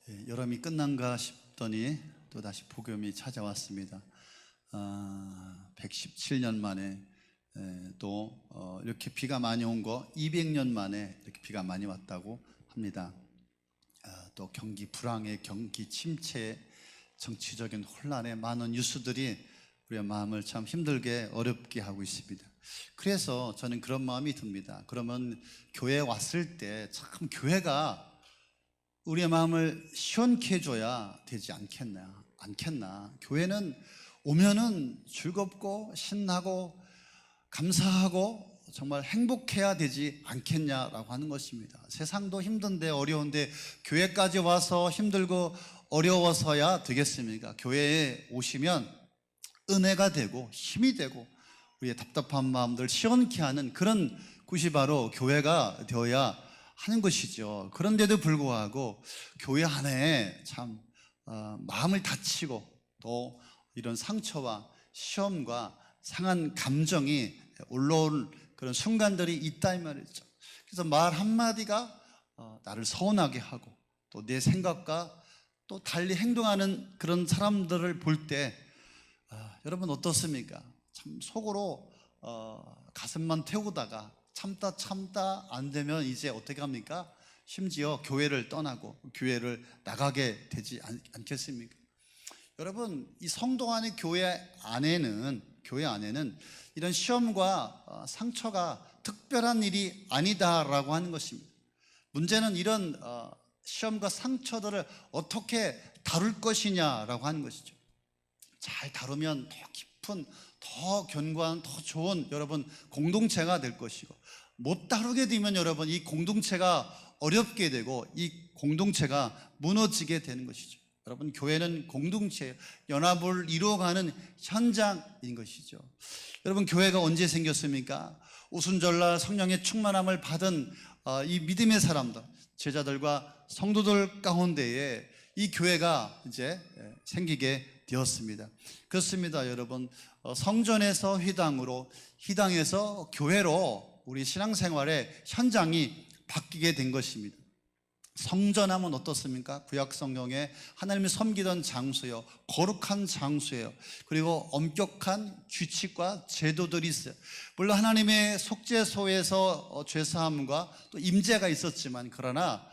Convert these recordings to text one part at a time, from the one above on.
여름이 끝난가 싶더니 또다시 폭염이 찾아왔습니다. 117년 만에 또 이렇게 비가 많이 온 거 200년 만에 이렇게 비가 많이 왔다고 합니다. 또 경기 불황에, 경기 침체에, 정치적인 혼란에 많은 뉴스들이 우리의 마음을 참 힘들게 어렵게 하고 있습니다. 그래서 저는 그런 마음이 듭니다. 그러면 교회에 왔을 때 참 교회가 우리의 마음을 시원케 해줘야 되지 않겠나. 교회는 오면은 즐겁고 신나고 감사하고 정말 행복해야 되지 않겠냐라고 하는 것입니다. 세상도 힘든데 어려운데 교회까지 와서 힘들고 어려워서야 되겠습니까? 교회에 오시면 은혜가 되고 힘이 되고 우리의 답답한 마음들 시원케 하는 그런 곳이 바로 교회가 되어야 하는 것이죠. 그런데도 불구하고 교회 안에 참 마음을 다치고 또 이런 상처와 시험과 상한 감정이 올라올 그런 순간들이 있다 이 말이죠. 그래서 말 한마디가 나를 서운하게 하고 또 내 생각과 또 달리 행동하는 그런 사람들을 볼 때 여러분 어떻습니까? 참 속으로 가슴만 태우다가 참다 안 되면 이제 어떻게 합니까? 심지어 교회를 떠나고 교회를 나가게 되지 않겠습니까? 여러분, 이 성도 안의 교회 안에는 이런 시험과 상처가 특별한 일이 아니다라고 하는 것입니다. 문제는 이런 시험과 상처들을 어떻게 다룰 것이냐라고 하는 것이죠. 잘 다루면 더 깊은, 더 견고한, 더 좋은 여러분 공동체가 될 것이고, 못 다루게 되면 여러분 이 공동체가 어렵게 되고 이 공동체가 무너지게 되는 것이죠. 여러분, 교회는 공동체, 연합을 이루어가는 현장인 것이죠. 여러분, 교회가 언제 생겼습니까? 오순절날 성령의 충만함을 받은 이 믿음의 사람들, 제자들과 성도들 가운데에 이 교회가 이제 생기게 되었습니다. 그렇습니다, 여러분. 성전에서 회당으로, 회당에서 교회로 우리 신앙생활의 현장이 바뀌게 된 것입니다. 성전하면 어떻습니까? 구약 성경에 하나님이 섬기던 장소요, 거룩한 장소예요. 그리고 엄격한 규칙과 제도들이 있어요. 물론 하나님의 속죄소에서 죄사함과 또 임재가 있었지만, 그러나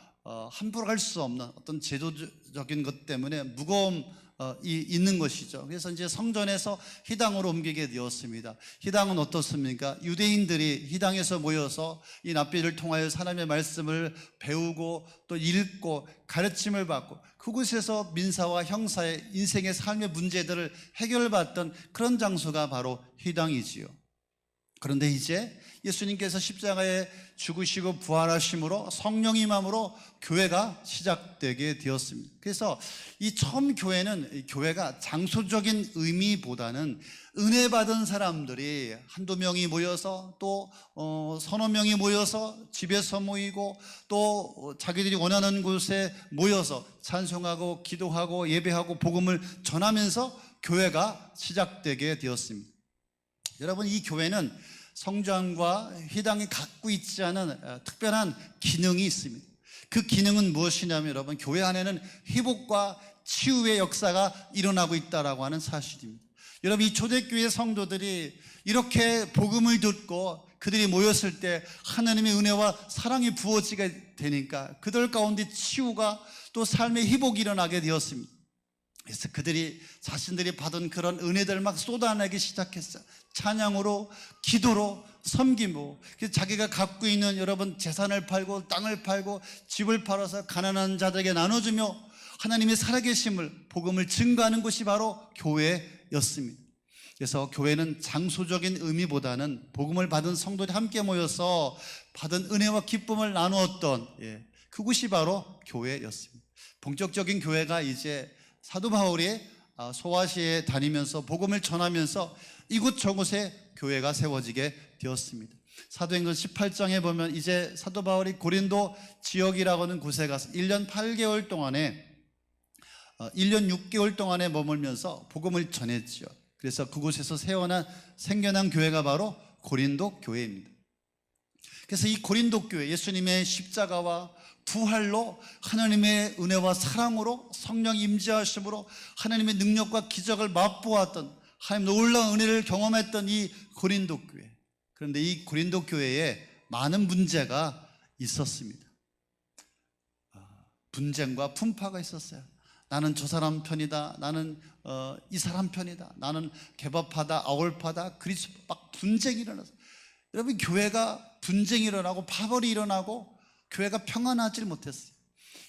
함부로 할 수 없는 어떤 제도적인 것 때문에 무거움이 있는 것이죠. 그래서 이제 성전에서 회당으로 옮기게 되었습니다. 회당은 어떻습니까? 유대인들이 회당에서 모여서 이 납비를 통하여 하나님의 말씀을 배우고 또 읽고 가르침을 받고 그곳에서 민사와 형사의 인생의 삶의 문제들을 해결받던 그런 장소가 바로 회당이지요. 그런데 이제 예수님께서 십자가에 죽으시고 부활하심으로 성령의 임함으로 교회가 시작되게 되었습니다. 그래서 이 처음 교회가 장소적인 의미보다는 은혜 받은 사람들이 한두 명이 모여서 또 서너 명이 모여서 집에서 모이고 또 자기들이 원하는 곳에 모여서 찬송하고 기도하고 예배하고 복음을 전하면서 교회가 시작되게 되었습니다. 여러분, 이 교회는 성전과 회당이 갖고 있지 않은 특별한 기능이 있습니다. 그 기능은 무엇이냐면 여러분, 교회 안에는 회복과 치유의 역사가 일어나고 있다라고 하는 사실입니다. 여러분, 이 초대교회 성도들이 이렇게 복음을 듣고 그들이 모였을 때 하나님의 은혜와 사랑이 부어지게 되니까 그들 가운데 치유가 또 삶의 회복이 일어나게 되었습니다. 그래서 그들이 자신들이 받은 그런 은혜들을 막 쏟아내기 시작했어요. 찬양으로, 기도로, 섬김으로. 그래서 자기가 갖고 있는 여러분 재산을 팔고 땅을 팔고 집을 팔아서 가난한 자들에게 나눠주며 하나님의 살아계심을, 복음을 증거하는 것이 바로 교회였습니다. 그래서 교회는 장소적인 의미보다는 복음을 받은 성도들이 함께 모여서 받은 은혜와 기쁨을 나누었던 그곳이 바로 교회였습니다. 본격적인 교회가 이제 사도 바울이 소아시아에 다니면서 복음을 전하면서 이곳 저곳에 교회가 세워지게 되었습니다. 사도행전 18장에 보면 이제 사도 바울이 고린도 지역이라고 하는 곳에 가서 1년 8개월 동안에 1년 6개월 동안에 머물면서 복음을 전했죠. 그래서 그곳에서 생겨난 교회가 바로 고린도 교회입니다. 그래서 이 고린도 교회, 예수님의 십자가와 부활로 하나님의 은혜와 사랑으로 성령 임재하심으로 하나님의 능력과 기적을 맛보았던 하나님 놀라운 은혜를 경험했던 이 고린도 교회. 그런데 이 고린도 교회에 많은 문제가 있었습니다. 분쟁과 분파가 있었어요. 나는 저 사람 편이다. 나는 이 사람 편이다. 나는 개법파다, 아울파다. 그리스도 막 분쟁이 일어났어요. 여러분, 교회가 분쟁이 일어나고 파벌이 일어나고 교회가 평안하지 못했어요.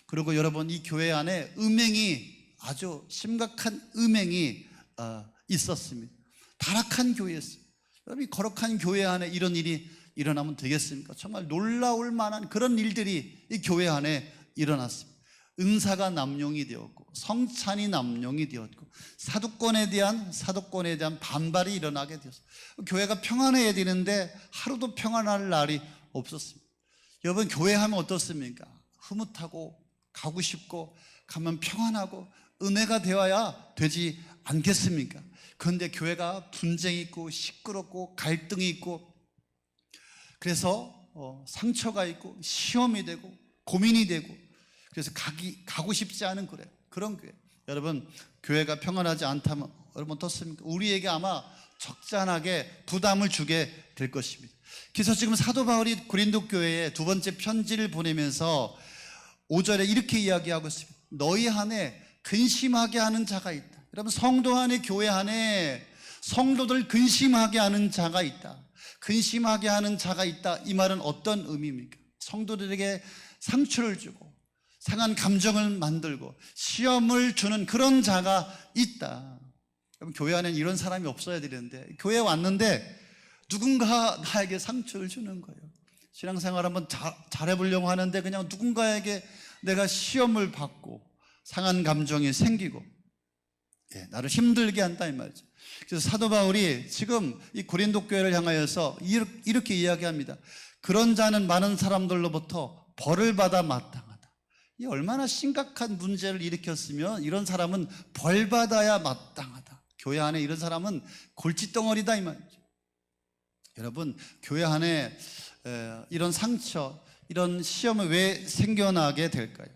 그리고 여러분, 이 교회 안에 음행이, 아주 심각한 음행이 있었습니다. 타락한 교회였어요. 여러분, 이 거룩한 교회 안에 이런 일이 일어나면 되겠습니까? 정말 놀라울 만한 그런 일들이 이 교회 안에 일어났습니다. 은사가 남용이 되었고 성찬이 남용이 되었고 사도권에 대한 반발이 일어나게 되었어요. 교회가 평안해야 되는데 하루도 평안할 날이 없었습니다. 여러분, 교회 하면 어떻습니까? 흐뭇하고 가고 싶고 가면 평안하고 은혜가 되어야 되지 않겠습니까? 그런데 교회가 분쟁이 있고 시끄럽고 갈등이 있고 그래서 상처가 있고 시험이 되고 고민이 되고 그래서 가고 싶지 않은 그런 교회. 여러분, 교회가 평안하지 않다면 여러분 어떻습니까? 우리에게 아마 적잖하게 부담을 주게 될 것입니다. 그래서 지금 사도 바울이 고린도 교회에 두 번째 편지를 보내면서 5절에 이렇게 이야기하고 있습니다. 너희 안에 근심하게 하는 자가 있다. 여러분, 성도 안에, 교회 안에 성도들 근심하게 하는 자가 있다. 근심하게 하는 자가 있다. 이 말은 어떤 의미입니까? 성도들에게 상처를 주고 상한 감정을 만들고 시험을 주는 그런 자가 있다. 여러분, 교회 안에는 이런 사람이 없어야 되는데 교회에 왔는데 누군가 나에게 상처를 주는 거예요. 신앙생활 한번 잘해보려고 하는데 그냥 누군가에게 내가 시험을 받고 상한 감정이 생기고 나를 힘들게 한다 이 말이죠. 그래서 사도 바울이 지금 이 고린도 교회를 향하여서 이렇게 이야기합니다. 그런 자는 많은 사람들로부터 벌을 받아 마땅하다. 이 얼마나 심각한 문제를 일으켰으면 이런 사람은 벌 받아야 마땅하다. 교회 안에 이런 사람은 골칫덩어리다 이 말이죠. 여러분, 교회 안에 이런 상처, 이런 시험은 왜 생겨나게 될까요?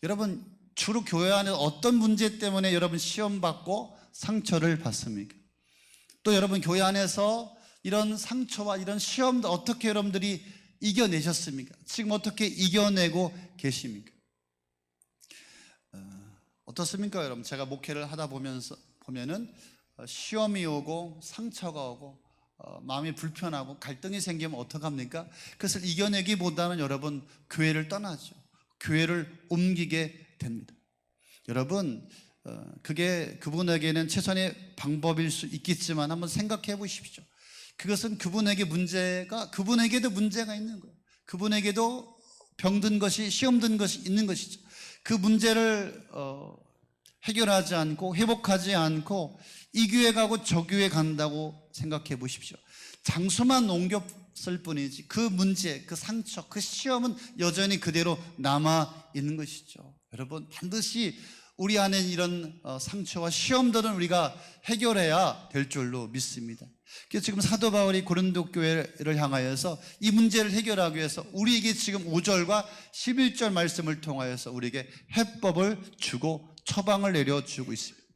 여러분, 주로 교회 안에 어떤 문제 때문에 여러분 시험 받고 상처를 받습니까? 또 여러분, 교회 안에서 이런 상처와 이런 시험도 어떻게 여러분들이 이겨내셨습니까? 지금 어떻게 이겨내고 계십니까? 어떻습니까, 여러분? 제가 목회를 하다 보면은 시험이 오고 상처가 오고 마음이 불편하고 갈등이 생기면 어떡합니까? 그것을 이겨내기보다는 여러분 교회를 떠나죠. 교회를 옮기게 됩니다. 여러분, 그게 그분에게는 최선의 방법일 수 있겠지만 한번 생각해 보십시오. 그것은 그분에게도 문제가 있는 거예요. 그분에게도 병든 것이, 시험든 것이 있는 것이죠. 그 문제를 해결하지 않고 회복하지 않고 이 교회 가고 저 교회 간다고 생각해 보십시오. 장소만 옮겼을 뿐이지 그 문제, 그 상처, 그 시험은 여전히 그대로 남아 있는 것이죠. 여러분, 반드시 우리 안에 이런 상처와 시험들은 우리가 해결해야 될 줄로 믿습니다. 그래서 지금 사도 바울이 고린도 교회를 향하여서 이 문제를 해결하기 위해서 우리에게 지금 5절과 11절 말씀을 통하여서 우리에게 해법을 주고 처방을 내려주고 있습니다.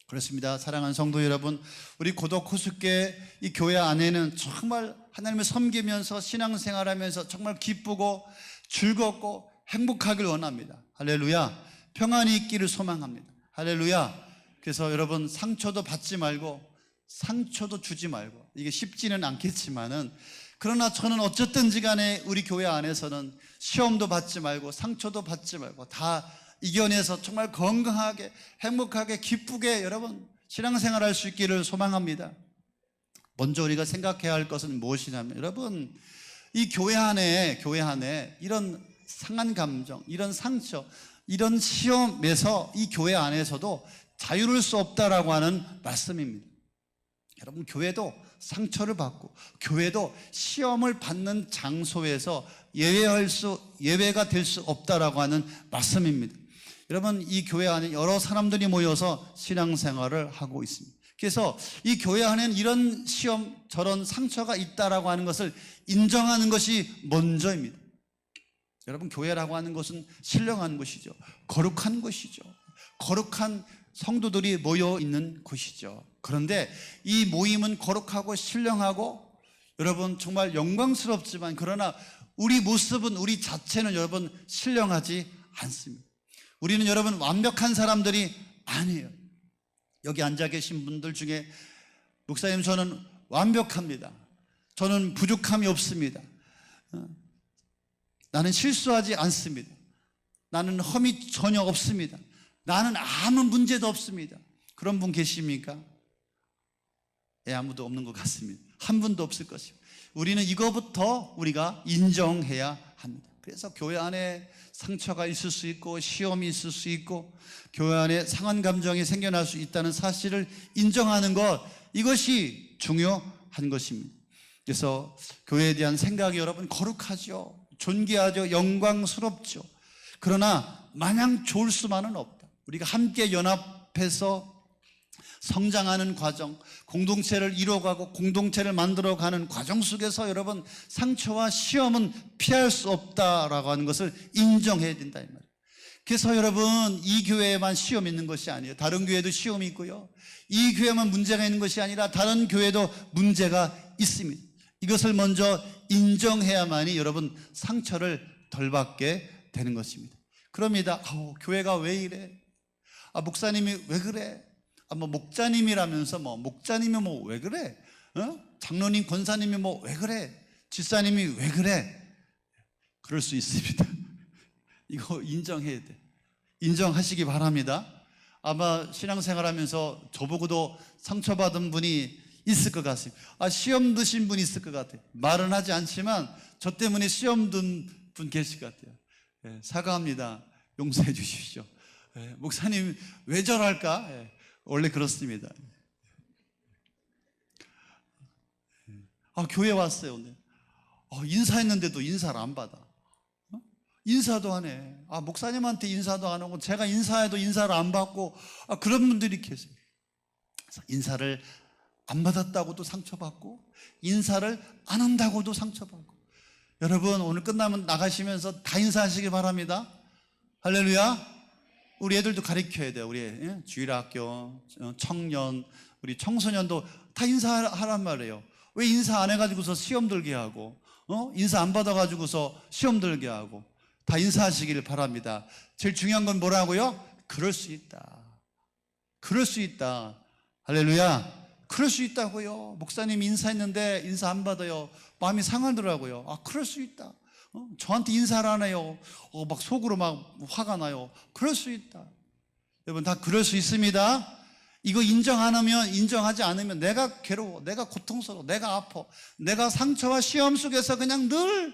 그렇습니다. 사랑하는 성도 여러분, 우리 고독 호숫계 이 교회 안에는 정말 하나님을 섬기면서 신앙생활하면서 정말 기쁘고 즐겁고 행복하길 원합니다. 할렐루야. 평안이 있기를 소망합니다. 할렐루야. 그래서 여러분, 상처도 받지 말고 상처도 주지 말고, 이게 쉽지는 않겠지만은 그러나 저는 어쨌든지 간에 우리 교회 안에서는 시험도 받지 말고 상처도 받지 말고 다 이겨내서 정말 건강하게 행복하게 기쁘게 여러분 신앙생활 할 수 있기를 소망합니다. 먼저 우리가 생각해야 할 것은 무엇이냐면, 여러분, 이 교회 안에 이런 상한 감정, 이런 상처, 이런 시험에서 이 교회 안에서도 자유로울 수 없다라고 하는 말씀입니다. 여러분, 교회도 상처를 받고 교회도 시험을 받는 장소에서 예외가 될 수 없다라고 하는 말씀입니다. 여러분, 이 교회 안에 여러 사람들이 모여서 신앙생활을 하고 있습니다. 그래서 이 교회 안에는 이런 시험, 저런 상처가 있다라고 하는 것을 인정하는 것이 먼저입니다. 여러분, 교회라고 하는 것은 신령한 곳이죠. 거룩한 곳이죠. 거룩한 성도들이 모여 있는 곳이죠. 그런데 이 모임은 거룩하고 신령하고 여러분 정말 영광스럽지만, 그러나 우리 모습은, 우리 자체는 여러분 신령하지 않습니다. 우리는 여러분 완벽한 사람들이 아니에요. 여기 앉아 계신 분들 중에 목사님, 저는 완벽합니다. 저는 부족함이 없습니다. 나는 실수하지 않습니다. 나는 험이 전혀 없습니다. 나는 아무 문제도 없습니다. 그런 분 계십니까? 아무도 없는 것 같습니다. 한 분도 없을 것입니다. 우리는 이거부터 우리가 인정해야 합니다. 그래서 교회 안에 상처가 있을 수 있고 시험이 있을 수 있고 교회 안에 상한 감정이 생겨날 수 있다는 사실을 인정하는 것, 이것이 중요한 것입니다. 그래서 교회에 대한 생각이 여러분 거룩하죠. 존귀하죠. 영광스럽죠. 그러나 마냥 좋을 수만은 없다. 우리가 함께 연합해서 성장하는 과정, 공동체를 이뤄가고 공동체를 만들어가는 과정 속에서 여러분 상처와 시험은 피할 수 없다라고 하는 것을 인정해야 된다 이 말이에요. 그래서 여러분, 이 교회에만 시험이 있는 것이 아니에요. 다른 교회도 시험이 있고요. 이 교회만 문제가 있는 것이 아니라 다른 교회도 문제가 있습니다. 이것을 먼저 인정해야만이 여러분 상처를 덜 받게 되는 것입니다. 그럽니다. 교회가 왜 이래? 목사님이 왜 그래? 뭐 목자님이라면서 목자님이 왜 그래? 장로님, 권사님이 왜 그래? 집사님이 왜 그래? 그럴 수 있습니다. 이거 인정해야 돼. 인정하시기 바랍니다. 아마 신앙생활하면서 저보고도 상처받은 분이 있을 것 같습니다. 시험 드신 분이 있을 것 같아요. 말은 하지 않지만 저 때문에 시험 든 분 계실 것 같아요. 사과합니다. 용서해 주십시오. 목사님 왜 저럴까? 원래 그렇습니다. 교회 왔어요 오늘. 인사했는데도 인사를 안 받아. 인사도 안 해. 목사님한테 인사도 안 하고 제가 인사해도 인사를 안 받고 그런 분들이 계세요. 그래서 인사를 안 받았다고도 상처받고 인사를 안 한다고도 상처받고. 여러분, 오늘 끝나면 나가시면서 다 인사하시기 바랍니다. 할렐루야. 우리 애들도 가르쳐야 돼요. 우리 주일학교, 청년, 우리 청소년도 다 인사하란 말이에요. 왜 인사 안 해가지고서 시험 들게 하고, 인사 안 받아가지고서 시험 들게 하고. 다 인사하시기를 바랍니다. 제일 중요한 건 뭐라고요? 그럴 수 있다. 그럴 수 있다. 할렐루야. 그럴 수 있다고요. 목사님이 인사했는데 인사 안 받아요. 마음이 상하더라고요. 그럴 수 있다. 저한테 인사를 안 해요. 막 속으로 막 화가 나요. 그럴 수 있다. 여러분, 다 그럴 수 있습니다. 이거 인정하지 않으면 내가 괴로워, 내가 고통스러워, 내가 아파, 내가 상처와 시험 속에서 그냥 늘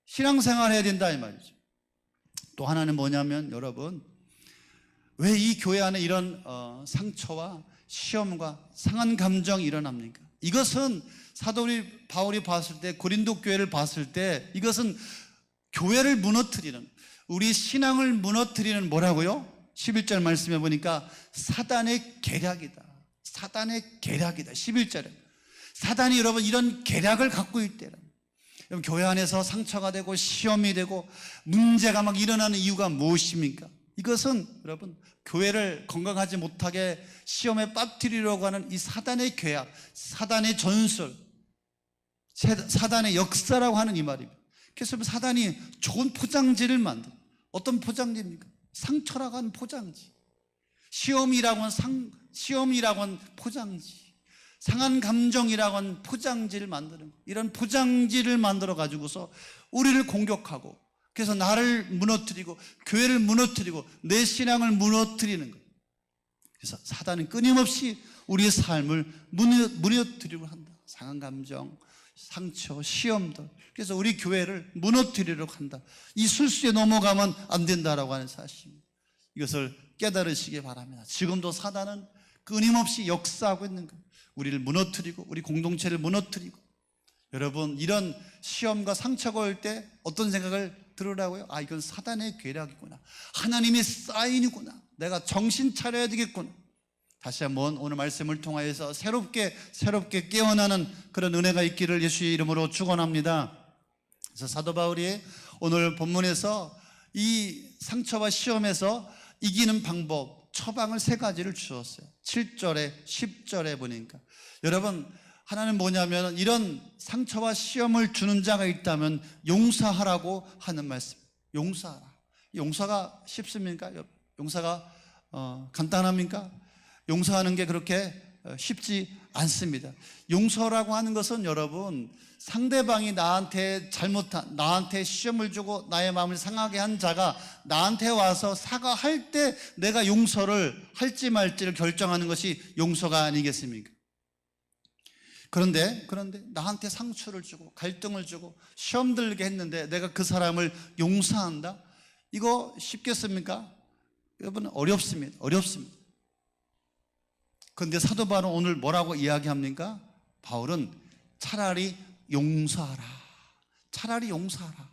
신앙생활 해야 된다 이 말이죠. 또 하나는 뭐냐면, 여러분, 왜 이 교회 안에 이런 상처와 시험과 상한 감정이 일어납니까? 이것은 사도 바울이 봤을 때, 고린도 교회를 봤을 때, 이것은 교회를 무너뜨리는, 우리 신앙을 무너뜨리는 뭐라고요? 11절 말씀해 보니까 사단의 계략이다. 사단의 계략이다. 11절에 사단이 여러분 이런 계략을 갖고 있대요. 여러분, 교회 안에서 상처가 되고 시험이 되고 문제가 막 일어나는 이유가 무엇입니까? 이것은 여러분 교회를 건강하지 못하게 시험에 빠뜨리려고 하는 이 사단의 계략, 사단의 전술, 사단의 역사라고 하는 이 말입니다. 그래서 사단이 좋은 포장지를 만들어. 어떤 포장지입니까? 상처라고 하는 포장지, 시험이라고 하는 포장지, 상한 감정이라고 하는 포장지를 만드는 거예요. 이런 포장지를 만들어 가지고서 우리를 공격하고, 그래서 나를 무너뜨리고 교회를 무너뜨리고 내 신앙을 무너뜨리는 거예요. 그래서 사단은 끊임없이 우리의 삶을 무너뜨리려고 한다. 상한 감정, 상처, 시험들. 그래서 우리 교회를 무너뜨리려고 한다. 이 술수에 넘어가면 안 된다라고 하는 사실입니다. 이것을 깨달으시기 바랍니다. 지금도 사단은 끊임없이 역사하고 있는 거예요. 우리를 무너뜨리고 우리 공동체를 무너뜨리고. 여러분, 이런 시험과 상처가 올 때 어떤 생각을 들으라고요? 이건 사단의 계략이구나, 하나님의 사인이구나, 내가 정신 차려야 되겠구나. 다시 한번 오늘 말씀을 통하여서 새롭게 깨어나는 그런 은혜가 있기를 예수의 이름으로 축원합니다. 그래서 사도 바울이 오늘 본문에서 이 상처와 시험에서 이기는 방법, 처방을 3가지를 주었어요. 7절에 10절에 보니까 여러분, 하나는 뭐냐면 이런 상처와 시험을 주는 자가 있다면 용서하라고 하는 말씀. 용서하라. 용서가 쉽습니까? 용서가 간단합니까? 용서하는 게 그렇게 쉽지 않습니다. 용서라고 하는 것은 여러분, 상대방이 나한테 시험을 주고 나의 마음을 상하게 한 자가 나한테 와서 사과할 때 내가 용서를 할지 말지를 결정하는 것이 용서가 아니겠습니까? 그런데 나한테 상처를 주고 갈등을 주고 시험 들게 했는데 내가 그 사람을 용서한다? 이거 쉽겠습니까? 여러분, 어렵습니다. 그런데 사도 바울은 오늘 뭐라고 이야기합니까? 바울은 차라리 용서하라. 차라리 용서하라.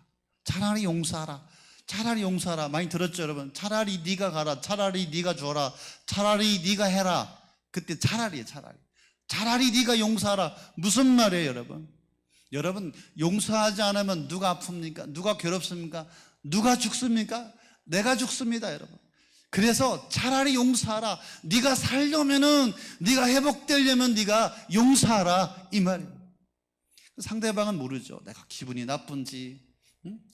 많이 들었죠, 여러분? 차라리 네가 가라. 차라리 네가 줘라. 차라리 네가 해라. 그때 차라리 네가 용서하라. 무슨 말이에요, 여러분? 여러분, 용서하지 않으면 누가 아픕니까? 누가 괴롭습니까? 누가 죽습니까? 내가 죽습니다, 여러분. 그래서 차라리 용서하라. 네가 살려면은, 네가 회복되려면 네가 용서하라, 이 말이에요. 상대방은 모르죠. 내가 기분이 나쁜지,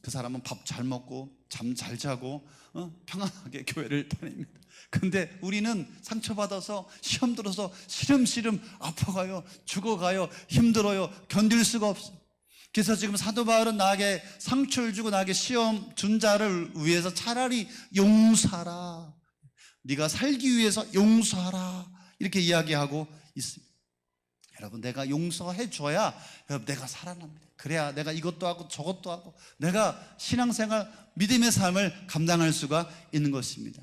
그 사람은 밥 잘 먹고 잠 잘 자고 평안하게 교회를 다닙니다. 근데 우리는 상처받아서 시험 들어서 시름시름 아파가요, 죽어가요, 힘들어요, 견딜 수가 없어요. 그래서 지금 사도 바울은 나에게 상처를 주고 나에게 시험 준 자를 위해서 차라리 용서하라. 네가 살기 위해서 용서하라. 이렇게 이야기하고 있습니다. 여러분, 내가 용서해 줘야 여러분 내가 살아납니다. 그래야 내가 이것도 하고 저것도 하고 내가 신앙생활, 믿음의 삶을 감당할 수가 있는 것입니다.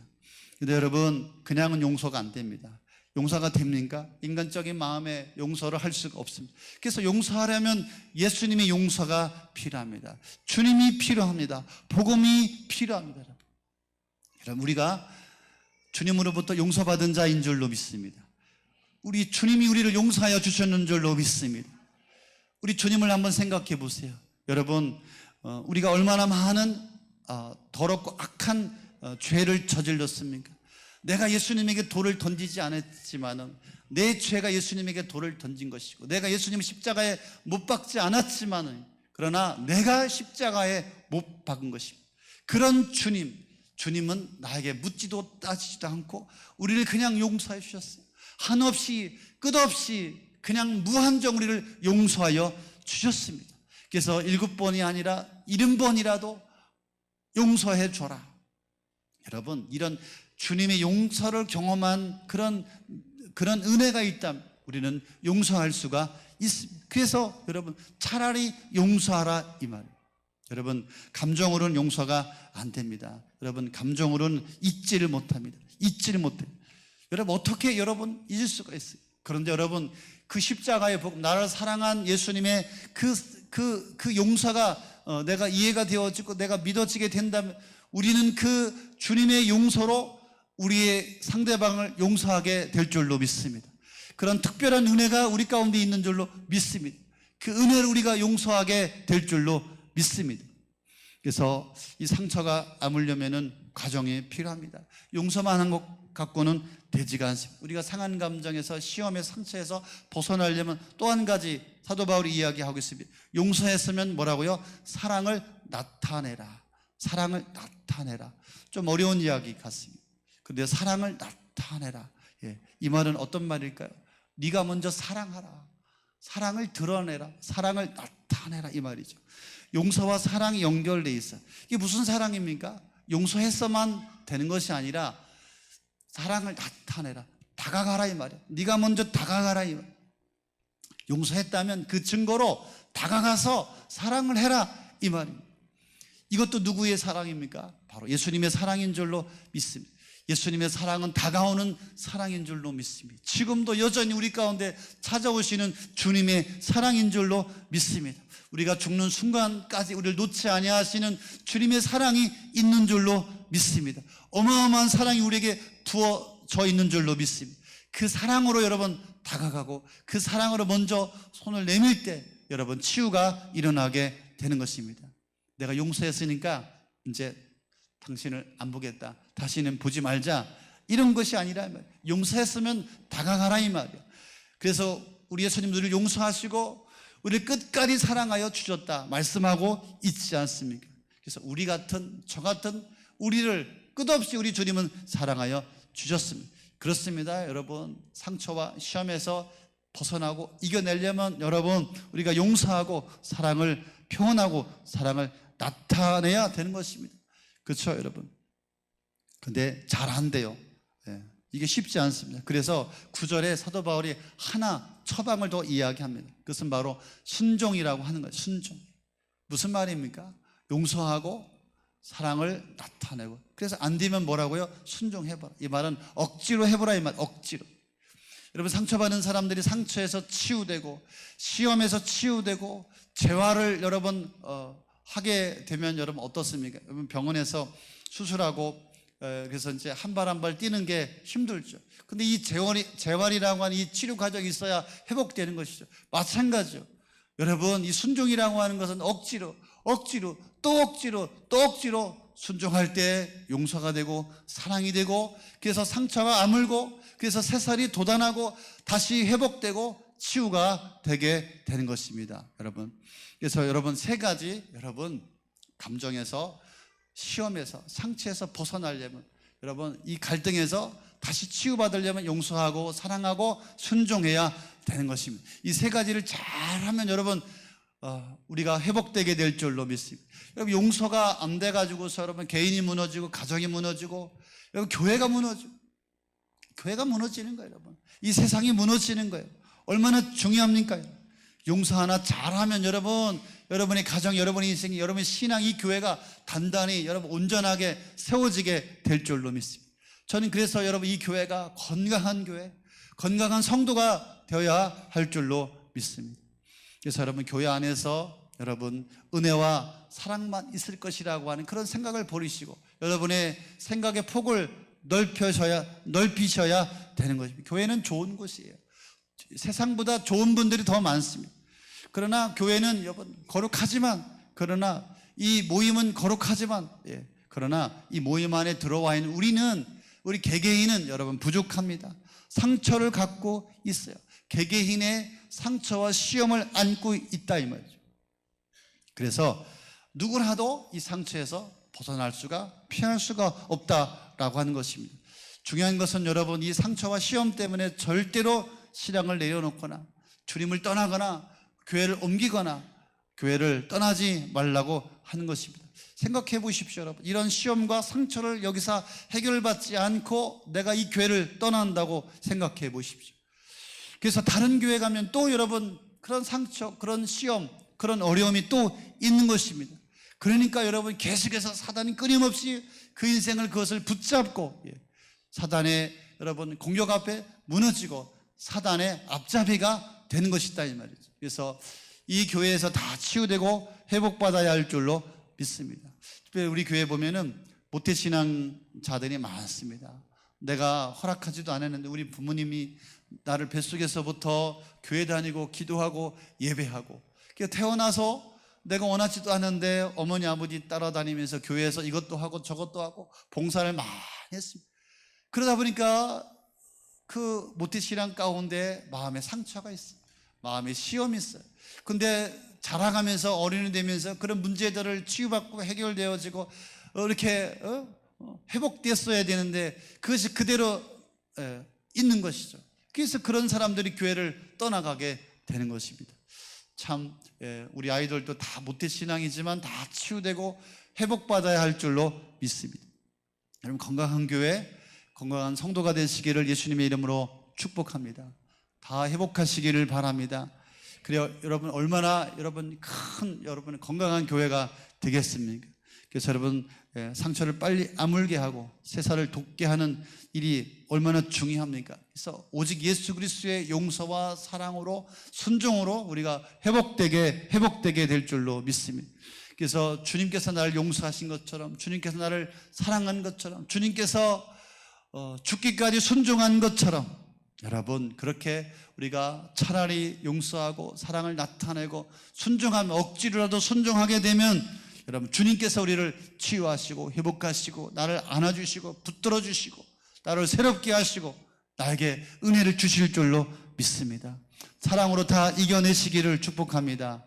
근데 여러분, 그냥은 용서가 안 됩니다. 용서가 됩니까? 인간적인 마음에 용서를 할 수가 없습니다. 그래서 용서하려면 예수님의 용서가 필요합니다. 주님이 필요합니다. 복음이 필요합니다. 여러분, 우리가 주님으로부터 용서받은 자인 줄로 믿습니다. 우리 주님이 우리를 용서하여 주셨는 줄로 믿습니다. 우리 주님을 한번 생각해 보세요. 여러분, 우리가 얼마나 많은 더럽고 악한 죄를 저질렀습니까? 내가 예수님에게 돌을 던지지 않았지만은 내 죄가 예수님에게 돌을 던진 것이고, 내가 예수님 십자가에 못 박지 않았지만은 그러나 내가 십자가에 못 박은 것입니다. 그런 주님은 나에게 묻지도 따지지도 않고 우리를 그냥 용서해 주셨어요. 한없이 끝없이 그냥 무한정 우리를 용서하여 주셨습니다. 그래서 7번이 아니라 70번이라도 용서해 줘라. 여러분, 이런 주님의 용서를 경험한 그런 은혜가 있다면 우리는 용서할 수가 있습니다. 그래서 여러분, 차라리 용서하라, 이 말이에요. 여러분, 감정으로는 용서가 안 됩니다. 여러분, 감정으로는 잊지를 못합니다. 여러분, 어떻게 여러분 잊을 수가 있어요? 그런데 여러분, 그 십자가의 복음, 나를 사랑한 예수님의 그 용서가 내가 이해가 되어지고 내가 믿어지게 된다면 우리는 그 주님의 용서로 우리의 상대방을 용서하게 될 줄로 믿습니다. 그런 특별한 은혜가 우리 가운데 있는 줄로 믿습니다. 그 은혜를 우리가 용서하게 될 줄로 믿습니다. 그래서 이 상처가 아물려면은 과정이 필요합니다. 용서만 한 것 갖고는 되지가 않습니다. 우리가 상한 감정에서, 시험의 상처에서 벗어나려면 또 한 가지 사도 바울이 이야기하고 있습니다. 용서했으면 뭐라고요? 사랑을 나타내라. 좀 어려운 이야기 같습니다. 그런데 사랑을 나타내라. 이 말은 어떤 말일까요? 네가 먼저 사랑하라. 사랑을 드러내라. 사랑을 나타내라, 이 말이죠. 용서와 사랑이 연결되어 있어요. 이게 무슨 사랑입니까? 용서했어만 되는 것이 아니라 사랑을 나타내라. 다가가라, 이 말이에요. 네가 먼저 다가가라, 이 말이에요. 용서했다면 그 증거로 다가가서 사랑을 해라, 이 말입니다. 이것도 누구의 사랑입니까? 바로 예수님의 사랑인 줄로 믿습니다. 예수님의 사랑은 다가오는 사랑인 줄로 믿습니다. 지금도 여전히 우리 가운데 찾아오시는 주님의 사랑인 줄로 믿습니다. 우리가 죽는 순간까지 우리를 놓지 아니하시는 주님의 사랑이 있는 줄로 믿습니다. 어마어마한 사랑이 우리에게 부어져 있는 줄로 믿습니다. 그 사랑으로 여러분 다가가고 그 사랑으로 먼저 손을 내밀 때 여러분 치유가 일어나게 되는 것입니다. 내가 용서했으니까 이제 당신을 안 보겠다, 다시는 보지 말자, 이런 것이 아니라 용서했으면 다가가라 이 말이야. 그래서 우리 예수님 우리를 용서하시고 우리를 끝까지 사랑하여 주셨다 말씀하고 있지 않습니까? 그래서 우리 같은 저 같은 우리를 끝없이 우리 주님은 사랑하여 주셨습니다. 그렇습니다. 여러분, 상처와 시험에서 벗어나고 이겨내려면 여러분 우리가 용서하고 사랑을 표현하고 사랑을 나타내야 되는 것입니다. 그렇죠 여러분? 근데 잘 안 돼요. 이게 쉽지 않습니다. 그래서 9절에 사도 바울이 하나 처방을 더 이야기합니다. 그것은 바로 순종이라고 하는 거예요. 순종. 무슨 말입니까? 용서하고 사랑을 나타내고, 그래서 안 되면 뭐라고요? 순종해봐라. 이 말은 억지로 해보라 이 말. 억지로. 여러분, 상처받는 사람들이 상처에서 치유되고 시험에서 치유되고 재활을 여러분 하게 되면 여러분 어떻습니까? 여러분 병원에서 수술하고 그래서 이제 한 발 한 발 뛰는 게 힘들죠. 근데 이 재활이라고 하는 이 치료 과정이 있어야 회복되는 것이죠. 마찬가지죠. 여러분, 이 순종이라고 하는 것은 억지로 또 억지로 순종할 때 용서가 되고 사랑이 되고, 그래서 상처가 아물고, 그래서 새살이 돋아나고 다시 회복되고 치유가 되게 되는 것입니다. 여러분, 그래서 여러분 세 가지, 여러분 감정에서, 시험에서, 상처에서 벗어나려면, 여러분 이 갈등에서 다시 치유받으려면 용서하고 사랑하고 순종해야 되는 것입니다. 이 세 가지를 잘하면 여러분 우리가 회복되게 될 줄로 믿습니다. 여러분, 용서가 안 돼가지고서 여러분 개인이 무너지고 가정이 무너지고 여러분 교회가 무너지는 거예요. 여러분, 이 세상이 무너지는 거예요. 얼마나 중요합니까? 용서 하나 잘하면 여러분의 가정, 여러분의 인생, 여러분의 신앙, 이 교회가 단단히 여러분 온전하게 세워지게 될 줄로 믿습니다. 저는 그래서 여러분 이 교회가 건강한 교회, 건강한 성도가 되어야 할 줄로 믿습니다. 그래서 여러분 교회 안에서 여러분 은혜와 사랑만 있을 것이라고 하는 그런 생각을 버리시고 여러분의 생각의 폭을 넓히셔야 되는 것입니다. 교회는 좋은 곳이에요. 세상보다 좋은 분들이 더 많습니다. 그러나 교회는 여러분 거룩하지만, 그러나 이 모임은 거룩하지만, 그러나 이 모임 안에 들어와 있는 우리 개개인은 여러분 부족합니다. 상처를 갖고 있어요. 개개인의 상처와 시험을 안고 있다 이 말이죠. 그래서 누구라도 이 상처에서 벗어날 수가, 피할 수가 없다라고 하는 것입니다. 중요한 것은 여러분 이 상처와 시험 때문에 절대로 신앙을 내려놓거나 주님을 떠나거나 교회를 옮기거나 교회를 떠나지 말라고 하는 것입니다. 생각해 보십시오. 여러분, 이런 시험과 상처를 여기서 해결받지 않고 내가 이 교회를 떠난다고 생각해 보십시오. 그래서 다른 교회 가면 또 여러분 그런 상처, 그런 시험, 그런 어려움이 또 있는 것입니다. 그러니까 여러분 계속해서 사단이 끊임없이 그 인생을 그것을 붙잡고 사단의 여러분 공격 앞에 무너지고 사단의 앞잡이가 되는 것이다 이 말이죠. 그래서 이 교회에서 다 치유되고 회복받아야 할 줄로 믿습니다. 특별히 우리 교회 보면은 모태신앙자들이 많습니다. 내가 허락하지도 않았는데 우리 부모님이 나를 뱃속에서부터 교회 다니고 기도하고 예배하고, 태어나서 내가 원하지도 않은데 어머니 아버지 따라다니면서 교회에서 이것도 하고 저것도 하고 봉사를 많이 했습니다. 그러다 보니까 그 모태신앙 가운데 마음에 상처가 있어요. 마음에 시험이 있어요. 근데 자라가면서 어른이 되면서 그런 문제들을 치유받고 해결되어지고 이렇게 회복됐어야 되는데 그것이 그대로 있는 것이죠. 그래서 그런 사람들이 교회를 떠나가게 되는 것입니다. 참 우리 아이들도 다 모태신앙이지만 다 치유되고 회복받아야 할 줄로 믿습니다. 여러분, 건강한 교회, 건강한 성도가 되시기를 예수님의 이름으로 축복합니다. 다 회복하시기를 바랍니다. 그래요. 여러분, 얼마나 여러분 건강한 교회가 되겠습니까? 그래서 여러분 상처를 빨리 아물게 하고 새살을 돋게 하는 일이 얼마나 중요합니까? 그래서 오직 예수 그리스도의 용서와 사랑으로, 순종으로 우리가 회복되게 될 줄로 믿습니다. 그래서 주님께서 나를 용서하신 것처럼, 주님께서 나를 사랑한 것처럼, 주님께서 죽기까지 순종한 것처럼 여러분 그렇게 우리가 차라리 용서하고 사랑을 나타내고 순종하면, 억지로라도 순종하게 되면 여러분, 주님께서 우리를 치유하시고 회복하시고 나를 안아주시고 붙들어 주시고 나를 새롭게 하시고 나에게 은혜를 주실 줄로 믿습니다. 사랑으로 다 이겨내시기를 축복합니다.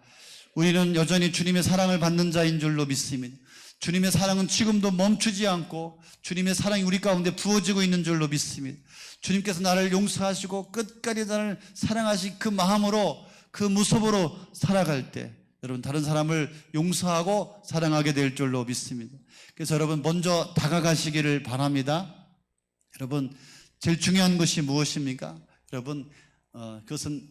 우리는 여전히 주님의 사랑을 받는 자인 줄로 믿습니다. 주님의 사랑은 지금도 멈추지 않고 주님의 사랑이 우리 가운데 부어지고 있는 줄로 믿습니다. 주님께서 나를 용서하시고 끝까지 나를 사랑하신 그 마음으로, 그 모습으로 살아갈 때 여러분, 다른 사람을 용서하고 사랑하게 될 줄로 믿습니다. 그래서 여러분, 먼저 다가가시기를 바랍니다. 여러분, 제일 중요한 것이 무엇입니까? 여러분, 그것은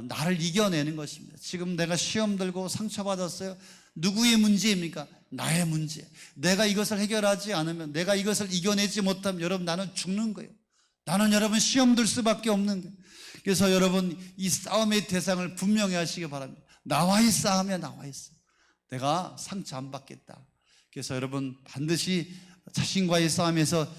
나를 이겨내는 것입니다. 지금 내가 시험 들고 상처받았어요. 누구의 문제입니까? 나의 문제. 내가 이것을 해결하지 않으면, 내가 이것을 이겨내지 못하면 여러분, 나는 죽는 거예요. 나는 여러분 시험 들 수밖에 없는 거예요. 그래서 여러분, 이 싸움의 대상을 분명히 하시기 바랍니다. 나와의 싸움이야, 나와의 싸움. 내가 상처 안 받겠다. 그래서 여러분, 반드시 자신과의 싸움에서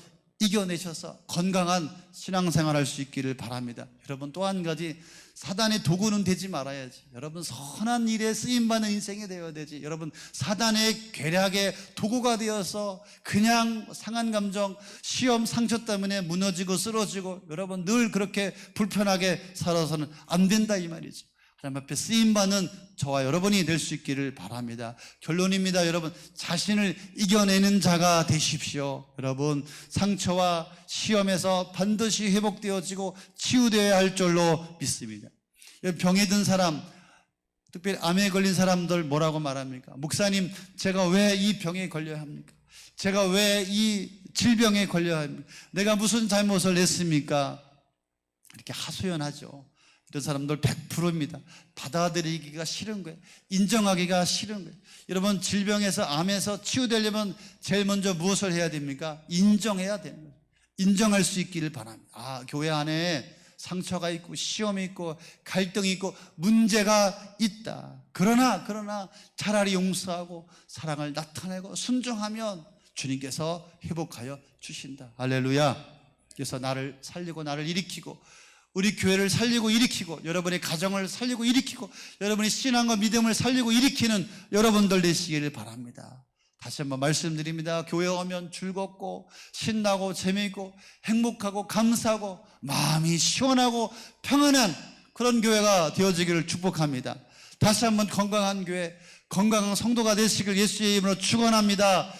이겨내셔서 건강한 신앙생활 할 수 있기를 바랍니다. 여러분, 또 한 가지, 사단의 도구는 되지 말아야지. 여러분, 선한 일에 쓰임받는 인생이 되어야 되지. 여러분, 사단의 괴략의 도구가 되어서 그냥 상한 감정, 시험, 상처 때문에 무너지고 쓰러지고 여러분 늘 그렇게 불편하게 살아서는 안 된다, 이 말이죠. 하나님 앞에 쓰임받는 저와 여러분이 될 수 있기를 바랍니다. 결론입니다. 여러분, 자신을 이겨내는 자가 되십시오. 여러분, 상처와 시험에서 반드시 회복되어지고 치유되어야 할 줄로 믿습니다. 병에 든 사람, 특별히 암에 걸린 사람들 뭐라고 말합니까? 목사님, 제가 왜 이 병에 걸려야 합니까? 제가 왜 이 질병에 걸려야 합니까? 내가 무슨 잘못을 했습니까? 이렇게 하소연하죠. 이런 사람들 100%입니다. 받아들이기가 싫은 거예요. 인정하기가 싫은 거예요. 여러분, 질병에서, 암에서 치유되려면 제일 먼저 무엇을 해야 됩니까? 인정해야 되는 거예요. 인정할 수 있기를 바랍니다. 아, 교회 안에 상처가 있고 시험이 있고 갈등이 있고 문제가 있다. 그러나 차라리 용서하고 사랑을 나타내고 순종하면 주님께서 회복하여 주신다. 할렐루야. 그래서 나를 살리고 나를 일으키고 우리 교회를 살리고 일으키고 여러분의 가정을 살리고 일으키고 여러분의 신앙과 믿음을 살리고 일으키는 여러분들 되시기를 바랍니다. 다시 한번 말씀드립니다. 교회 오면 즐겁고 신나고 재미있고 행복하고 감사하고 마음이 시원하고 평안한 그런 교회가 되어지기를 축복합니다. 다시 한번 건강한 교회, 건강한 성도가 되시길 예수의 이름으로 축원합니다.